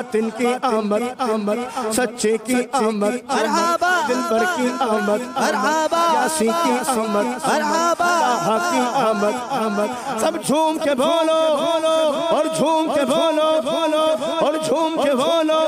باطن کی آمد آمد سچے کی آمد مرحبا دلبر کی آمد مرحبا یاسی کی آمد مرحبا طہا کی آمد آمد سب جھوم کے بولو اور جھوم کے بولو اور جھوم کے بولو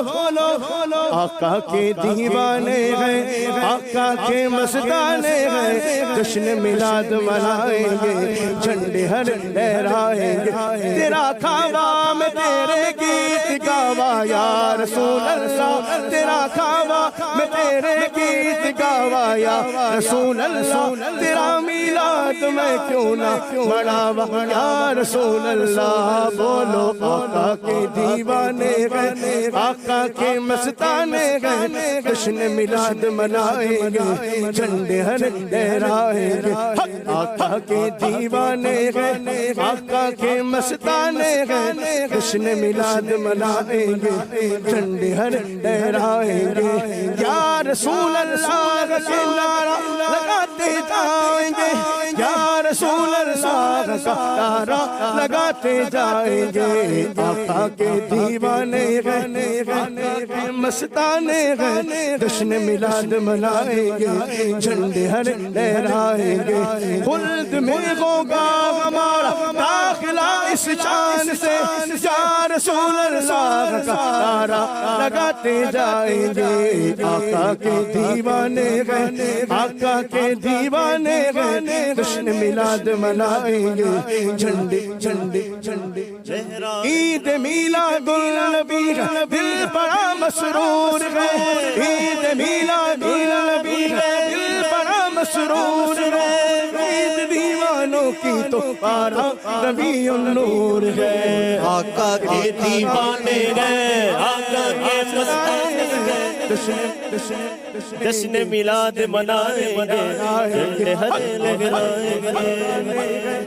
آقا کے دیوانے ہیں آقا کے مستانے ہیں جشن میلاد منائیں گے جھنڈے ہر لہرائیں گے تیرا کعبہ میں تیرے گیت گاوا یا رسول اللہ تیرا کعبہ میں تیرے گیت گاوا یا رسول اللہ تیرا میلاد میں کیوں نہ مناوا یا رسول اللہ بولو آقا کے دیوانے ہیں آقا کے مستانے ہیں جشن میلاد منائیں گے جھنڈے ہر لہرائیں گے آقا کے دیوانے ہیں آقا کے مستانے ہیں جشن میلاد منائیں گے جھنڈے ہر لہرائیں گے یا رسول اللہ کا نعرہ لگاتے جائیں گے یا رسول اللہ کا نعرہ لگاتے جائیں گے آقا کے دیوانے ہیں آقا کے مستانے ہیں جشن میلاد منائیں گے جھنڈے ہر لہرائیں گے خلد میں ہوگا ہمارا داخلہ اس شان سے یا رسول اللہ کا نعرہ لگاتے جائیں گے آقا کے دیوانے ہیں آقا کے دیوانے ہیں جشن میلاد منائیں گے جھنڈے جھنڈے جھنڈے عید میلاد النبی دل بڑا مسرور ہے عید میلاد النبی دل بڑا مسرور ہے عید دیوانوں کی تو پارا ربیع النور ہے آقا کے دیوانے گئے آقا کے مستانے گئے جشن میلاد منائیں گے جھنڈے ہر لہرائیں گے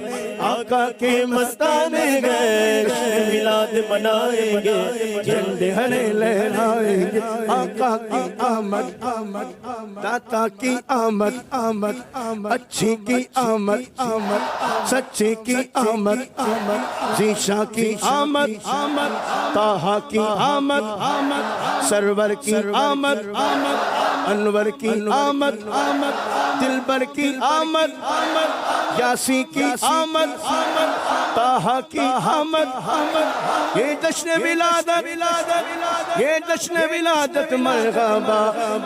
آقا کے مستانے گئے جشن میلاد منائیں گے جھنڈے ہر لہرائیں گے آقا کی آمد آمد داتا کی آمد آمد اچھی کی آمد آمد سچے کی آمد آمد ذیشا کی آمد آمد طہا کی آمد آمد سرور کی آمد آمد انور کی آمد آمد دلبر کی آمد آمد یاسی کی آمد آمد طہا کی آمد آمد یہ جشن ولادت یہ جشن ولادت مرحبا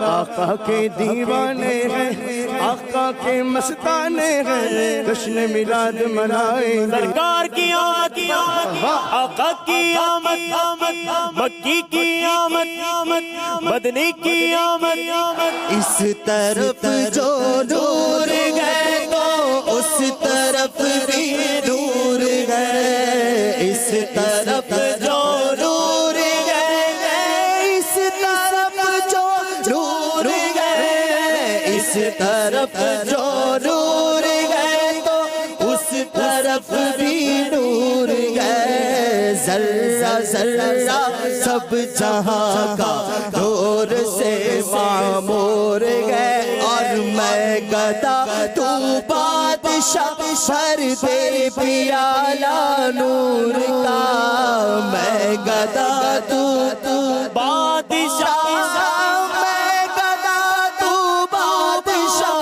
آقا کے دیوانے ہیں آقا کے مستانے ہیں جشن میلاد منائیں گے سرکار کی آمد آقا کی آمد مکی کی آمد مدنی کی آمد اس طرف جو نور گئے تو اس طرف بھی نور گئے اس طرف جو نور گئے اس طرف جو نور گئے اس طرف جو نور گئے تو اس طرف بھی نور گئے ذرہ ذرہ سب جہاں کا نور سے معمور گئے اور میں گدا تو بادشاہ بھر دے پیالہ نور کا میں گدا تو بادشاہ میں گدا تو بادشاہ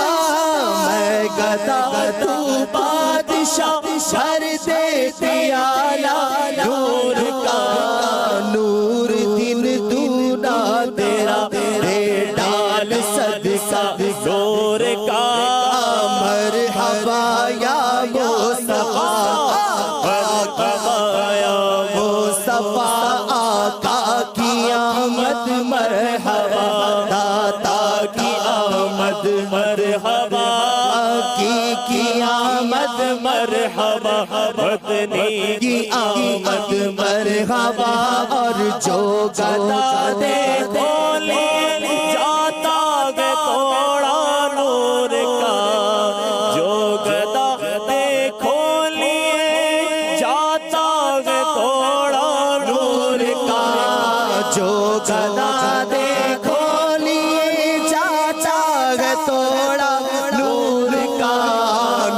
میں گدا تو بادشاہ بھر دے پیالہ نور کا نور دن دونا تیرا دے ڈال صدقہ نور کا مرحبا یا مصطفیٰ مرحبا یا مصطفیٰ آقا کی آمد مرحبا داتا کی آمد مرحبا کی آمد مرحبا وطنی کی آمد مرحبا اور جو گدا دے کھولے جاتا گے توڑا نور کا جو گدا دے کھولیے جاتا گے توڑا نور کا جو گدا دے کھولیے جاتا گے توڑا نور کا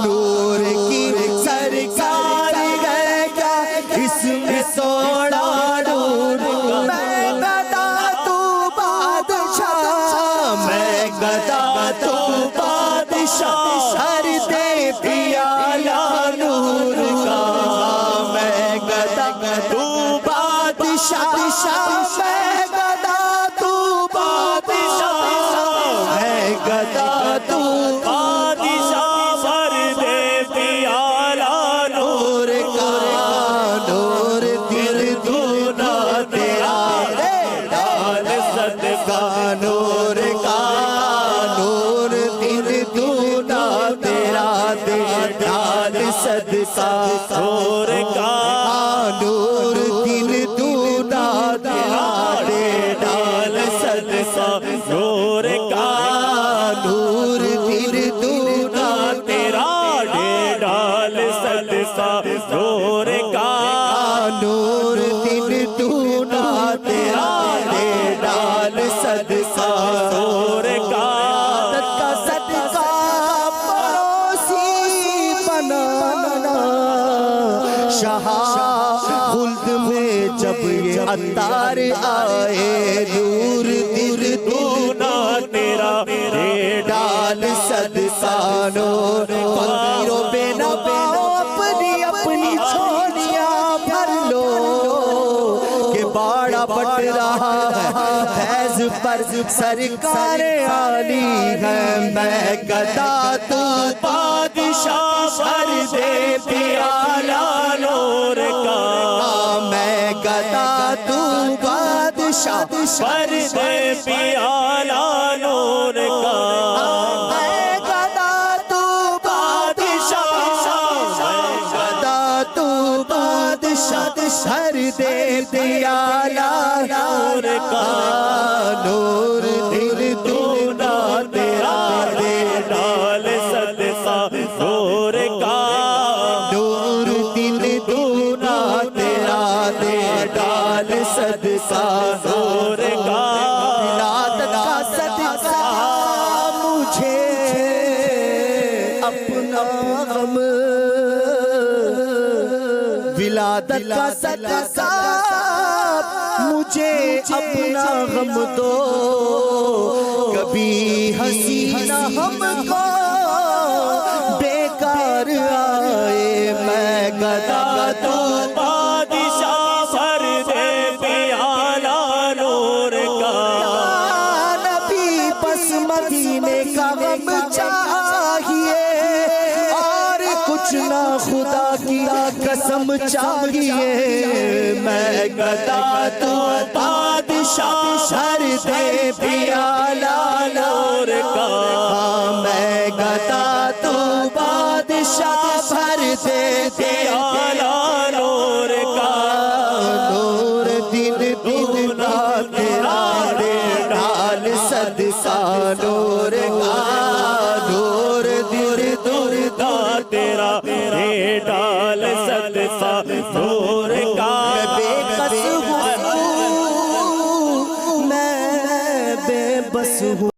نور کی سرکار گئے کیا اس میں توڑا نور بادشاہ ہر دے پیالہ نور کا میں گدا تو بادشاہ میں گدا تو بادشاہ میں گدا تو بادشاہ ہر دے پیالہ نور کا نور دل دونا تیرا ڈال صدقہ نور کا نور دل دونا تیرا ڈال صدقہ نور کا نور دل دونا تیرا ڈال صدقہ نور کا نور دل دونا تیرا ڈال صدقہ نور کا نور دل دونا تیرا ڈال صدقہ نور کا صدقہ پڑوسی بنانا شاہ خلد میں جب یہ عطار آئے نور دل دونا تیرا ڈال صدقہ نور فقیروں پہ نہ پاؤ اپنی اپنی چھوڑیاں بھر لو کہ باڑا بٹ رہا ہے فیض پر سرکار عالی ہے میں گدا تو بادشاہ ہر دے پیالہ نور کا میں گدا تو بادشاہ ہر دے پیالہ نور کا میں گدا تو بادشاہ میں گدا تو بادشاہ ہر دے پیالہ نور کا نور دل دونا تیرا ڈال صدقہ نور کا نور دل دونا تیرا ڈال صدقہ نور کا ولادت کا صدقہ مجھے اپنا غم ولادت کا صدقہ مجھے اپنا غم دو کبھی حسینہ ہم کو بیکار آئے میں گدا تو بادشاہ ہر دے پیالہ نور کا نبی بس مدینے کا غم چاہیے اور کچھ نہ خدا کی قسم چاہیے میں گدا تو بادشاہ ہر دے پیالہ نور کا میں گدا تو بادشاہ ہر دے پیالہ نور کا نور دل دونا تیرا ڈال صدقہ نور کا نور دل دونا تیرا ڈال صدقہ